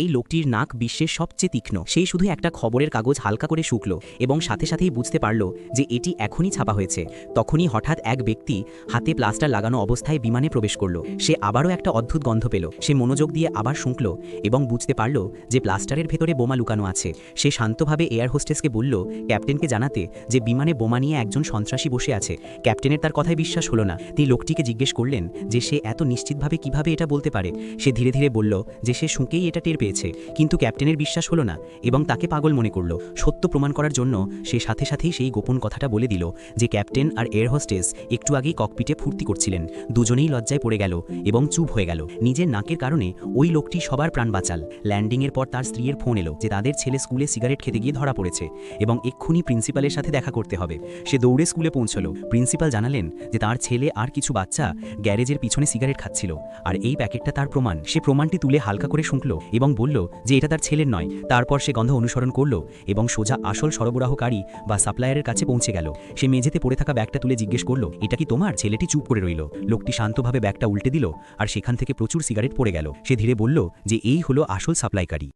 এই লোকটির নাক বিশ্বের সবচেয়ে তীক্ষ্ণ। সেই শুধু একটা খবরের কাগজ হালকা করে শুকল এবং সাথে সাথেই বুঝতে পারল যে এটি এখনই ছাপা হয়েছে। তখনই হঠাৎ এক ব্যক্তি হাতে প্লাস্টার লাগানো অবস্থায় বিমানে প্রবেশ করল। সে আবারও একটা অদ্ভুত গন্ধ পেল। সে মনোযোগ দিয়ে আবার শুঁকল এবং বুঝতে পারল যে প্লাস্টারের ভেতরে বোমা লুকানো আছে। সে শান্তভাবে এয়ার হোস্টেসকে বলল ক্যাপ্টেনকে জানাতে যে বিমানে বোমা নিয়ে একজন সন্ত্রাসী বসে আছে। ক্যাপ্টেনের তার কথায় বিশ্বাস হলো না। তিনি লোকটিকে জিজ্ঞেস করলেন যে সে এত নিশ্চিতভাবে কিভাবে এটা বলতে পারে। সে ধীরে ধীরে বলল যে সে শুঁকেই এটা টের পেয়েছে। কিন্তু ক্যাপ্টেনের বিশ্বাস হলো না এবং তাকে পাগল মনে করল। সত্য প্রমাণ করার জন্য সে সাথে সাথেই সেই গোপন কথাটা বলে দিল যে ক্যাপ্টেন আর এয়ার হোস্টেস একটু আগেই ককপিটে ফুর্তি করছিলেন। দুজনেই লজ্জায় পড়ে গেল এবং চুপ হয়ে গেল। নিজের নাকের কারণে ওই লোকটি সবার প্রাণ বাঁচাল। ল্যান্ডিংয়ের পর তার স্ত্রীর ফোন এলো যে তাদের ছেলে স্কুলে সিগারেট খেতে গিয়ে ধরা পড়েছে এবং এক্ষুনি প্রিন্সিপালের সাথে দেখা করতে হবে। সে দৌড়ে স্কুলে পৌঁছল। প্রিন্সিপাল জানালেন যে তার ছেলে আর কিছু বাচ্চা গ্যারেজের পিছনে সিগারেট খাচ্ছিল আর এই প্যাকেটটা তার প্রমাণ। সে প্রমাণটি তুলে হালকা করে শুঁকল এবং বলল যে এটা তার ছেলের নয়। তারপর সে গন্ধ অনুসরণ করল এবং সোজা আসল সরবরাহকারী বা সাপ্লায়ারের কাছে পৌঁছে গেল। সে মেঝেতে পড়ে থাকা ব্যাগটা তুলে জিজ্ঞেস করল এটা কি তোমার? ছেলেটি চুপ করে রইল। লোকটি শান্তভাবে ব্যাগটা উল্টে দিল আর সেখান থেকে প্রচুর সিগারেট পড়ে গেল। সে ধীরে বলল যে এই হলো আসল সাপ্লাইকারী।